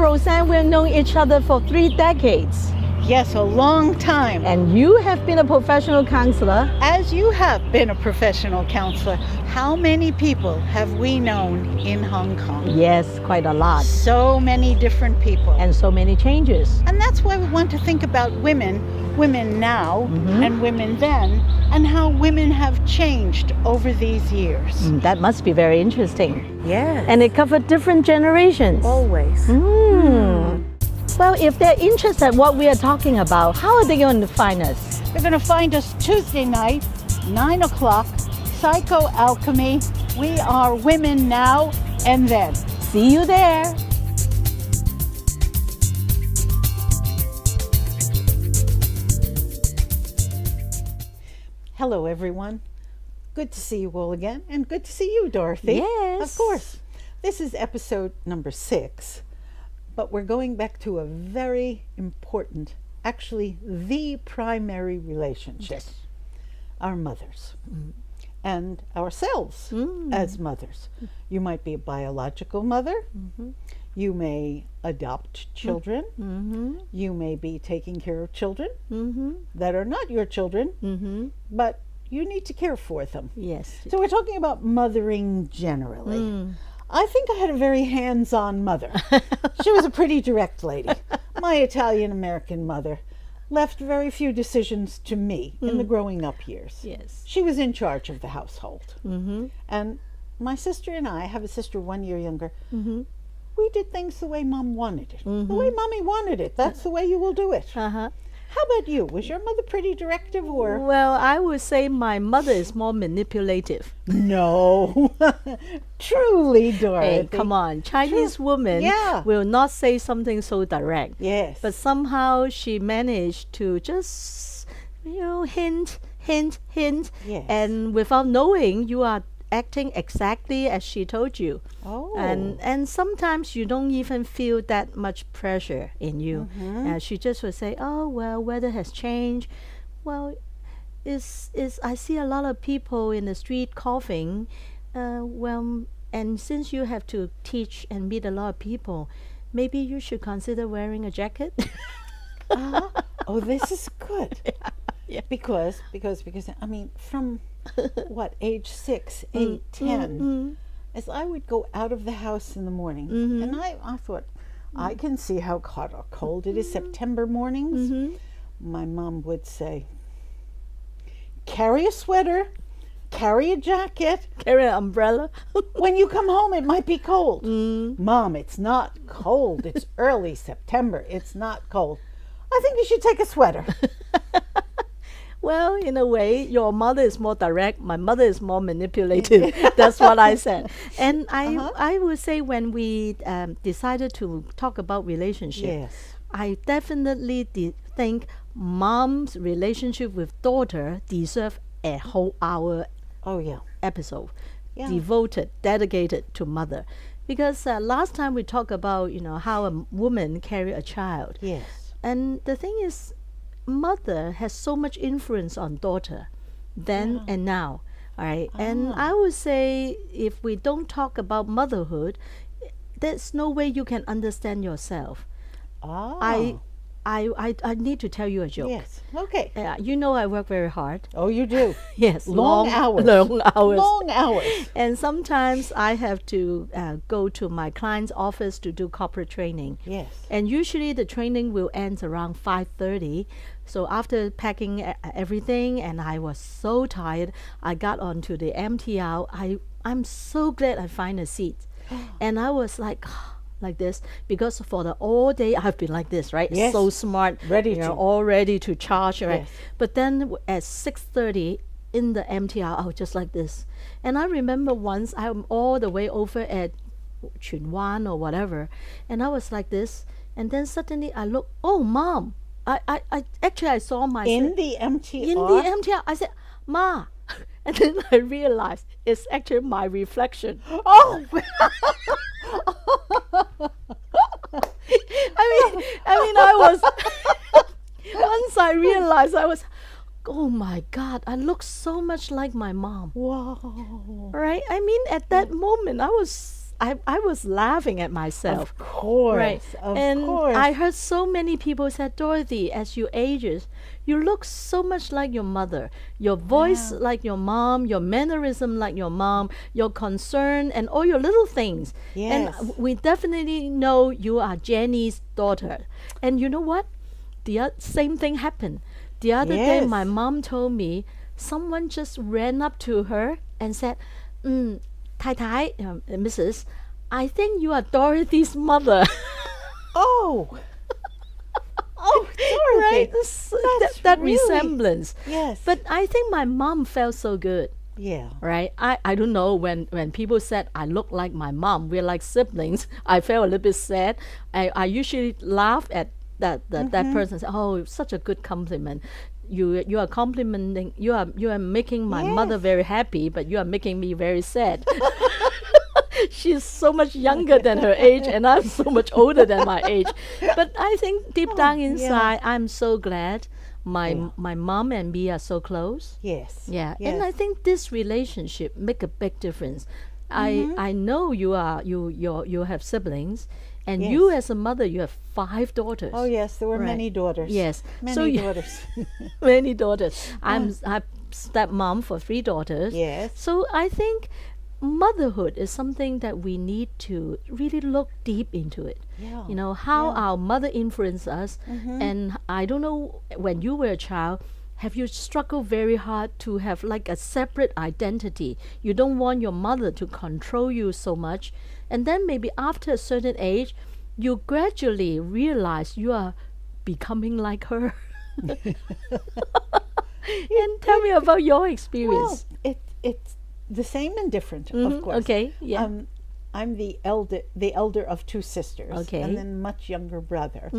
Rosann, we've known each other for 3 decades. Yes, a long time. And you have been a professional counselor. As you have been a professional counselor, how many people have we known in Hong Kong? Yes, quite a lot. So many different people. And so many changes. And that's why we want to think about women now and women then, and how women have changed over these years. That must be very interesting. Yes. And it covered different generations. Always. Well, if they're interested in what we are talking about, how are they going to find us? You're going to find us Tuesday night, 9 o'clock, PsychoAlchemy. We are Women Now and Then. See you there. Hello, everyone. Good to see you all again, and good to see you, Dorothy. Yes. Of course. This is episode number 6, but we're going back to a very important, actually the primary relationship, our mothers, and ourselves as mothers. You might be a biological mother. You may adopt children. You may be taking care of children that are not your children, but you need to care for them. Yes. So we're talking about mothering generally. I think I had a very hands-on mother. She was a pretty direct lady. My Italian-American mother left very few decisions to me in the growing up years. Yes. She was in charge of the household. And my sister and I have a sister 1 year younger. We did things the way Mom wanted it. The way Mommy wanted it. That's the way you will do it. How about you? Was your mother pretty directive or? Well, I would say my mother is more manipulative. No. Truly, Dorothy. Hey, come on. Chinese woman will not say something so direct. Yes. But somehow she managed to just, hint. Yes. And without knowing, you are acting exactly as she told you. Oh. And sometimes you don't even feel that much pressure in you. She just would say, oh, well, weather has changed. Well, I see a lot of people in the street coughing. And since you have to teach and meet a lot of people, maybe you should consider wearing a jacket. Oh, this is good. Yeah. Because I mean, from what, age 6, 8, 10, as I would go out of the house in the morning, and I thought, I can see how hot or cold it is September mornings. My mom would say, carry a sweater, carry a jacket, Carry an umbrella. when you come home it might be cold. Mom, it's not cold. It's early September. It's not cold. I think you should take a sweater. Well, in a way, your mother is more direct. My mother is more manipulative. That's what I said. And I would say when we decided to talk about relationship, I definitely think mom's relationship with daughter deserve a whole hour episode devoted, dedicated to mother. Because last time we talked about, how a woman carry a child. Yes. And the thing is, mother has so much influence on daughter then and now, all right? And I would say if we don't talk about motherhood, there's no way you can understand yourself. I need to tell you a joke. Yes. Okay. I work very hard. Oh, you do? Yes. Long hours. Long hours. Long hours. And sometimes I have to go to my client's office to do corporate training. Yes. And usually the training will end around 5:30. So after packing everything, and I was so tired, I got onto the MTR. I'm so glad I find a seat. And I was like this, because for the all day I've been like this, right? Yes. So smart, all ready to charge, right? Yes. But then at 6:30 in the MTR, I was just like this. And I remember once I'm all the way over at Chun Wan or whatever, and I was like this, and then suddenly I look, oh, Mom, I saw myself In the MTR? in the MTR. I said, Ma. And then I realized it's actually my reflection. Oh! I was once I realized I was, oh my God, I look so much like my mom. Wow. Right? I mean, at that moment, I was I was laughing at myself. Of course. Right. Of And course. I heard so many people said, Dorothy, as you ages, you look so much like your mother. Your voice like your mom, your mannerism like your mom, your concern and all your little things. Yes. And we definitely know you are Jenny's daughter. And you know what? The same thing happened. The other day, Yes. my mom told me someone just ran up to her and said, Tai Tai, Mrs., I think you are Dorothy's mother. Oh. Oh, Dorothy. Right? That really- resemblance. Yes. But I think my mom felt so good. yeah. Right? I don't know, when people said I look like my mom, we're like siblings, I felt a little bit sad. I usually laugh at that person, say, oh, such a good compliment. You are complimenting, you are making my mother Yes. very happy, but you are making me very sad. She's so much younger than her age, and I'm so much older than my age. But I think deep down inside, I'm so glad my mom and me are so close. Yes. Yeah, Yes. and I think this relationship make a big difference. I know you have siblings, and you Yes. as a mother, you have 5 daughters. Oh, yes. There were Right. many daughters. Yes. Many So you- daughters. Many daughters. I'm stepmom for 3 daughters. Yes. So I think motherhood is something that we need to really look deep into it. Yeah. You know, how Yeah. our mother influenced us. And I don't know, when you were a child, have you struggled very hard to have like a separate identity? You don't want your mother to control you so much. And then maybe after a certain age, you gradually realize you are becoming like her. And tell me about your Well, experience. it's the same and different, of course. Okay, yeah. I'm the elder of 2 sisters, Okay. and then much younger brother.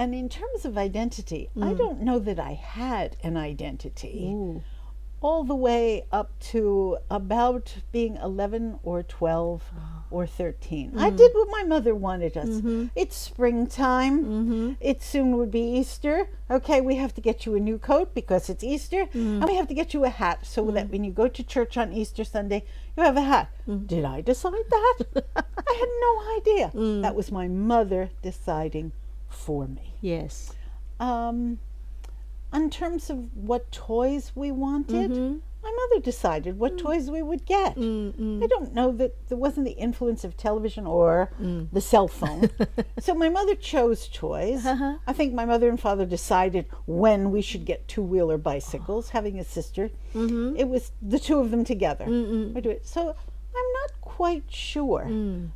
And in terms of identity, Mm. I don't know that I had an identity Ooh. all the way up to about being 11 or 12 or 13. I did what my mother wanted us. It's springtime. It soon would be Easter. Okay, we have to get you a new coat because it's Easter. And we have to get you a hat so that when you go to church on Easter Sunday, you have a hat. Did I decide that? I had no idea. That was my mother deciding for me. Yes. In terms of what toys we wanted, my mother decided what toys we would get. I don't know that there wasn't the influence of television or the cell phone. So my mother chose toys. I think my mother and father decided when we should get 2-wheeler bicycles, having a sister. It was the 2 of them together. We do it. So I'm not quite sure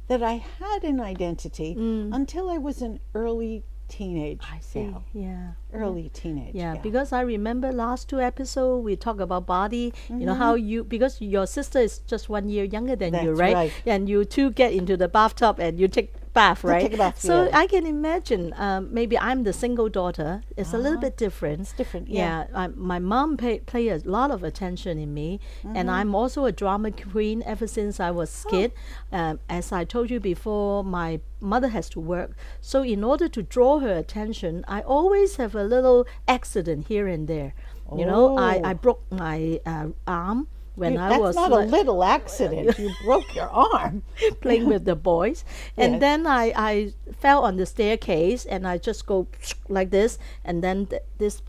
that I had an identity until I was an early teenage. I see. gal. Yeah. Early teenage. Yeah, gal. because I remember last 2 episodes we talk about body. You know how you, because your sister is just 1 year younger than you, That's right? right. And you 2 get into the bathtub and you take bath, right? take a bath So together. I can imagine. Maybe I'm the single daughter. It's a little bit different. It's different, My mom play a lot of attention in me, and I'm also a drama queen ever since I was kid. As I told you before, my mother has to work, so in order to draw her attention, I always have a little accident here and there. You know, I Oh. broke my arm when I That's was not like, a little accident. You broke your arm. playing with the boys. And Yes. then I fell on the staircase and I just go like this, and then this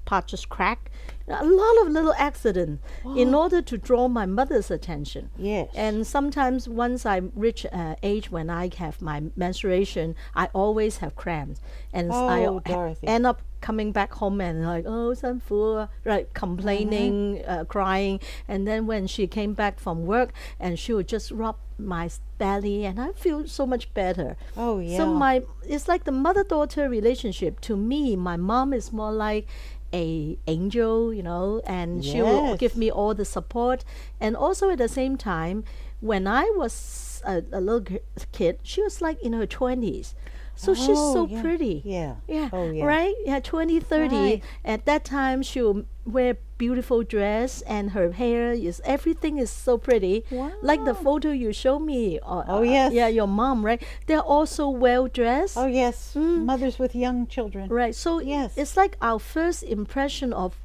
part just cracked. A lot of little accidents in order to draw my mother's attention. Yes. And sometimes once I reach age when I have my menstruation, I always have cramps. And Oh, Dorothy. end up coming back home and like, oh, 辛苦, right, complaining, crying. And then when she came back from work, and she would just rub my belly, and I feel so much better. Oh, yeah. So it's like the mother-daughter relationship. To me, my mom is more like a angel, you know, and she will Yes. give me all the support. And also at the same time, when I was a little kid, she was like in her 20s. So she's Oh, so yeah. pretty. Yeah. Yeah. Oh, yeah. Right? Yeah, 20, 30. Right. At that time, she'll wear beautiful dress, and her hair is, everything is so pretty. Like the Wow. photo you show me. Oh, yes. Yeah, your mom, right? They're all so well dressed. Oh, yes. Mothers with young children. Right. So Yes. it's like our first impression of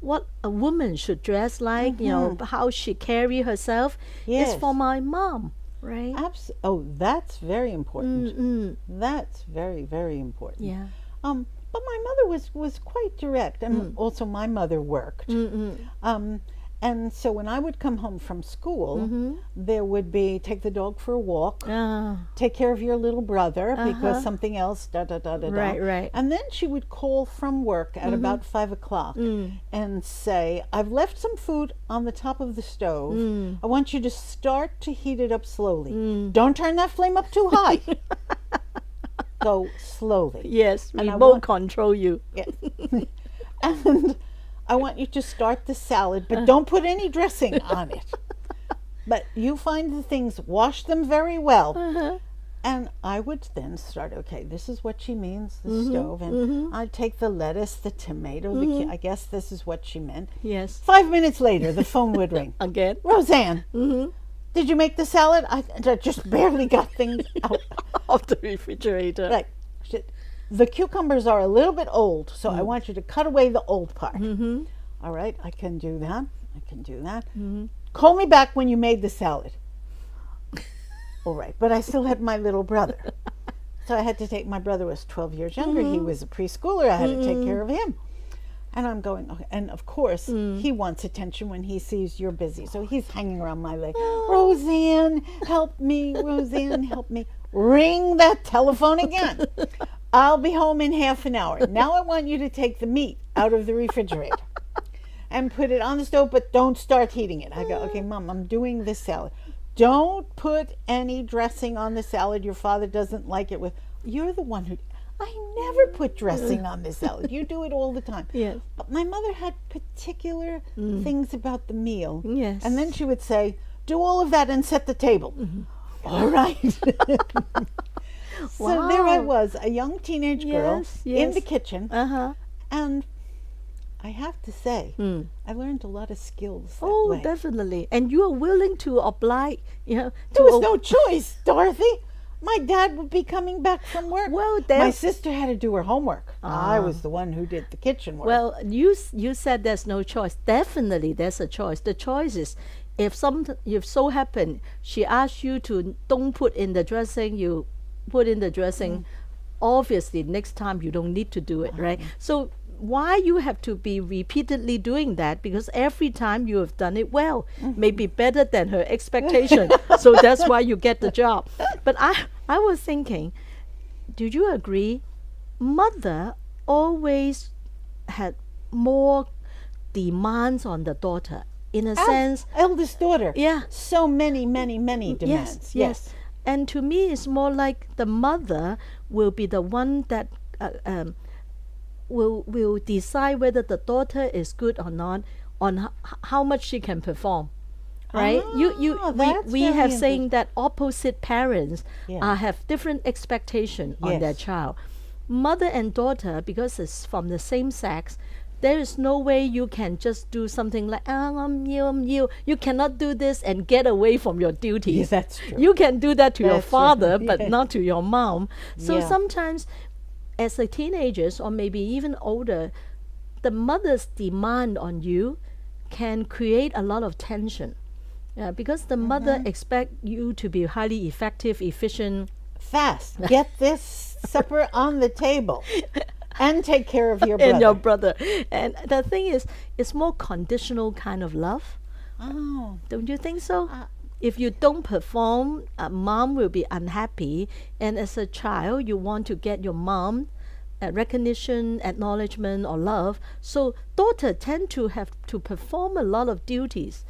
what a woman should dress like, how she carry herself is for my mom, right? Oh, that's very important. That's very, very important. Yeah. But my mother was quite direct, and also my mother worked. And so when I would come home from school, there would be take the dog for a walk, take care of your little brother because something else, Right. And then she would call from work at about 5 o'clock and say, I've left some food on the top of the stove. I want you to start to heat it up slowly. Don't turn that flame up too high. Go slowly. Yes, and we won't control you. Yeah. And I want you to start the salad, but don't put any dressing on it. But you find the things, wash them very well. And I would then start, okay, this is what she means, the stove. And I'd take the lettuce, the tomato, I guess this is what she meant. Yes. 5 minutes later, the phone would ring. Again? Rosann, did you make the salad? I just barely got things out of the refrigerator. Right. The cucumbers are a little bit old, so I want you to cut away the old part. All right, I can do that. Call me back when you made the salad. All right, but I still had my little brother. So I had to take, my brother was 12 years younger. He was a preschooler. I had to take care of him. And I'm going, okay. And of course, he wants attention when he sees you're busy. So he's hanging around my leg. Rosann, help me. Rosann, help me. Ring that telephone again. I'll be home in half an hour. Now I want you to take the meat out of the refrigerator and put it on the stove, but don't start heating it. I go, okay, Mom, I'm doing this salad. Don't put any dressing on the salad. Your father doesn't like it with. You're the one who. I never put dressing on the salad. You do it all the time. Yes. But my mother had particular things about the meal. Yes. And then she would say, do all of that and set the table. All right. So there I was, a young teenage girl in the kitchen. And I have to say, I learned a lot of skills that way. Definitely. And you are willing to oblige, There was no choice, Dorothy. My dad would be coming back from work. Well, my sister had to do her homework. I was the one who did the kitchen work. Well, you said there's no choice. Definitely there's a choice. The choice is if so happen she asks you to don't put in the dressing, you put in the dressing. Obviously next time you don't need to do it, right? So why you have to be repeatedly doing that? Because every time you have done it well, maybe better than her expectation. So that's why you get the job. But I was thinking, do you agree? Mother always had more demands on the daughter. In a sense, eldest daughter. Yeah. So many demands. Yes. And to me, it's more like the mother will be the one that will decide whether the daughter is good or not on how much she can perform. Right? We have saying that opposite parents have different expectation on their child. Mother and daughter, because it's from the same sex, there is no way you can just do something like I'm you. You cannot do this and get away from your duties. Yes, that's true. You can do that to your father, but not to your mom. So sometimes, as a teenagers or maybe even older, the mother's demand on you can create a lot of tension. Because the mother expect you to be highly effective, efficient. Fast. Get this supper on the table. And take care of your brother. And your brother. And the thing is, it's more conditional kind of love. Oh. Don't you think so? If you don't perform, mom will be unhappy. And as a child, you want to get your mom recognition, acknowledgement, or love. So daughter tend to have to perform a lot of duties.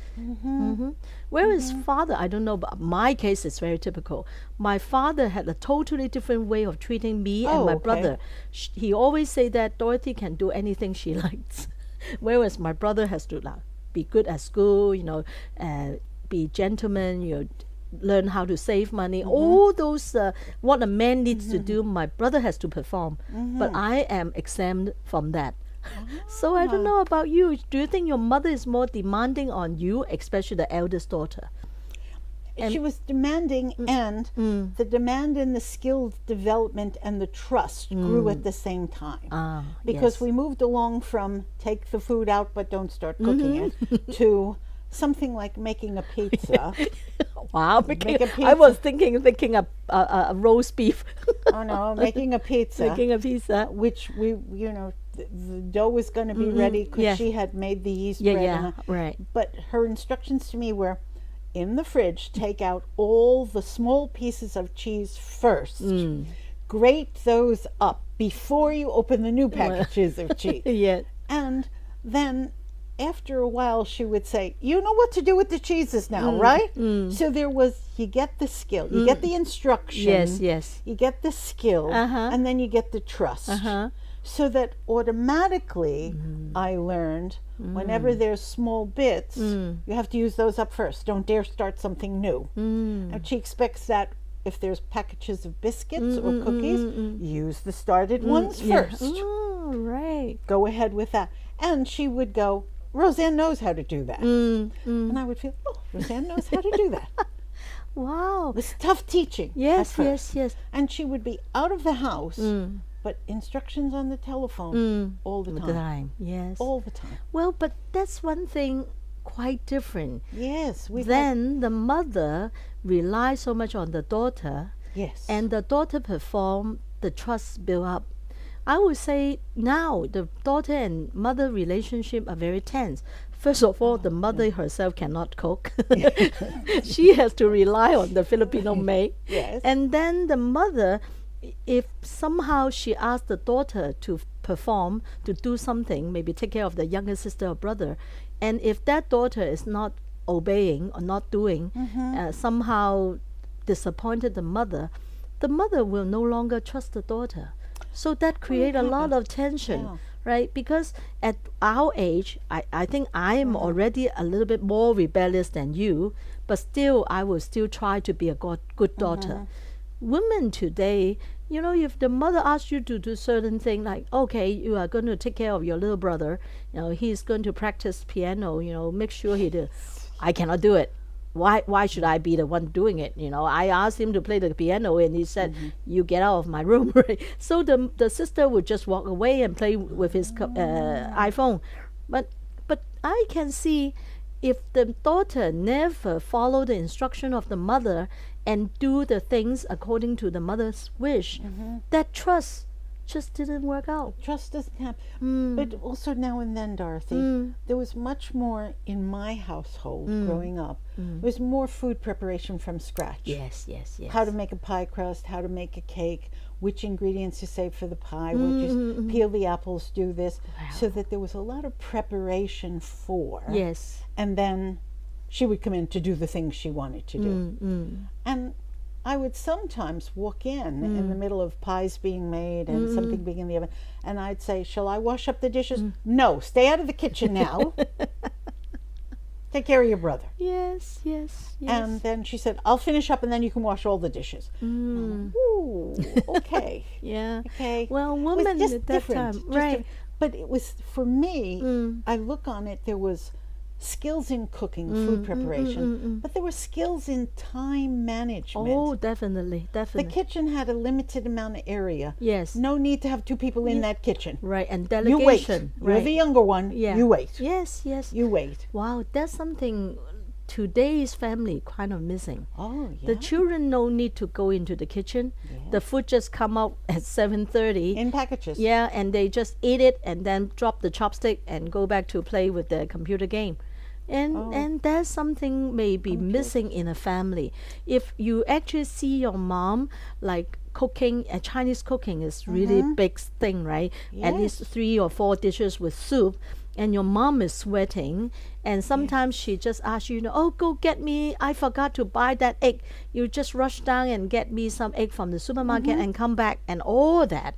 Whereas father, I don't know, but my case is very typical. My father had a totally different way of treating me and my brother. He always say that Dorothy can do anything she likes. Whereas my brother has to be good at school, be gentleman, learn how to save money, all those what a man needs to do, my brother has to perform, but I am exempt from that. So I don't know about you. Do you think your mother is more demanding on you, especially the eldest daughter? She was demanding, and the demand and the skill development and the trust grew at the same time. Because we moved along from take the food out but don't start cooking it to something like making a pizza. Wow, I was thinking making a roast beef. Oh no, making a pizza. Making a pizza. Which we, the dough was going to be ready because she had made the yeast bread. Yeah, right. But her instructions to me were, in the fridge, take out all the small pieces of cheese first. Grate those up before you open the new packages of cheese. Yeah. And then after a while she would say, you know what to do with the cheeses now, right? So there was, you get the skill, you get the instruction. Yes. You get the skill, and then you get the trust. So that automatically I learned whenever there's small bits, you have to use those up first. Don't dare start something new. And she expects that if there's packages of biscuits or cookies, use the started ones first. Oh, right. Go ahead with that. And she would go, Rosann knows how to do that. And I would feel, oh, Rosann knows how to do that. Wow. It was tough teaching. Yes. And she would be out of the house, but instructions on the telephone all the time. Yes. All the time. Well, but that's one thing quite different. Yes. Then the mother relies so much on the daughter. Yes. And the daughter perform, the trust build up. I would say now the daughter and mother relationship are very tense. First of all, the mother herself cannot cook. She has to rely on the Filipino maid. Yes. And then the mother, if somehow she asks the daughter to perform, to do something, maybe take care of the younger sister or brother, and if that daughter is not obeying or not doing, somehow disappointed the mother will no longer trust the daughter. So that create a lot of tension, right? Because at our age, I think I am already a little bit more rebellious than you, but still I will still try to be a good daughter. Women today, if the mother asks you to do certain thing, like, okay, you are going to take care of your little brother, he's going to practice piano, make sure he do. I cannot do it. Why should I be the one doing it? I asked him to play the piano, and he said, "You get out of my room." Right? So the sister would just walk away and play with his iPhone. But I can see if the daughter never follow the instruction of the mother and do the things according to the mother's wish, that trust just didn't work out. Trust doesn't happen. But also now and then, Dorothy, there was much more in my household growing up. There was more food preparation from scratch. Yes. How to make a pie crust, how to make a cake, which ingredients to save for the pie, which peel the apples, do this. Wow. So that there was a lot of preparation for. Yes. And then she would come in to do the things she wanted to do. And I would sometimes walk in the middle of pies being made and something being in the oven, and I'd say, shall I wash up the dishes? No, stay out of the kitchen now. Take care of your brother. Yes. And then she said, I'll finish up and then you can wash all the dishes. Ooh, okay. Yeah. Okay. Well, women just at that different, time, right. But it was, for me, I look on it, there was skills in cooking, food preparation, but there were skills in time management. Oh, definitely. The kitchen had a limited amount of area. Yes. No need to have two people in that kitchen. Right, and delegation. You wait. You're the younger one. Yeah. You wait. Yes. You wait. Wow, that's something today's family kind of missing. Oh, yeah. The children no need to go into the kitchen. Yeah. The food just come out at 7:30 in packages. Yeah, and they just eat it and then drop the chopstick and go back to play with the computer game. And that's something maybe missing in a family. If you actually see your mom like cooking, Chinese cooking is really big thing, right? Yes. At least 3 or 4 dishes with soup, and your mom is sweating, and sometimes she just asks you, oh, go get me, I forgot to buy that egg. You just rush down and get me some egg from the supermarket and come back, and all that.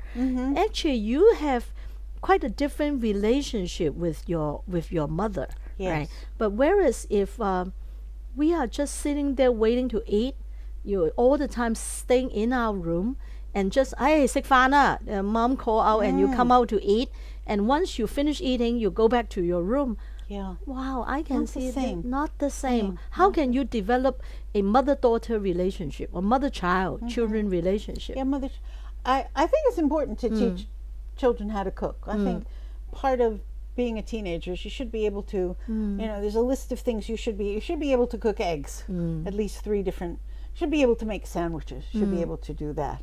Actually, you have quite a different relationship with your mother. Yes. Right? But whereas if we are just sitting there waiting to eat, you all the time staying in our room and just, hey, 食飯啦, mom call out and you come out to eat, and once you finish eating, you go back to your room. Yeah. Wow, I can Not the see same. that. Not the same. Same. How can you develop a mother-daughter relationship or mother-child, children relationship? Yeah, mother. I think it's important to teach children how to cook. I think part of being a teenager is you should be able to, there's a list of things you should be able to cook eggs, at least 3 different. Should be able to make sandwiches. Should be able to do that.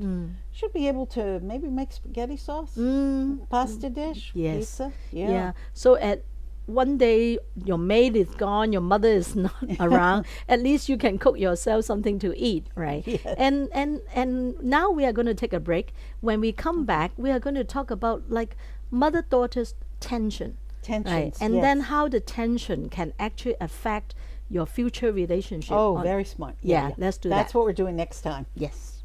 Should be able to maybe make spaghetti sauce, pasta dish, Yes. pizza. Yeah. So at one day your maid is gone, your mother is not around. At least you can cook yourself something to eat, right? Yes. And now we are going to take a break. When we come back, we are going to talk about like mother-daughter's tension. Tensions, Right. And yes. then how the tension can actually affect your future relationship. Oh, very smart. Yeah, let's do That's that. what we're doing next time. Yes.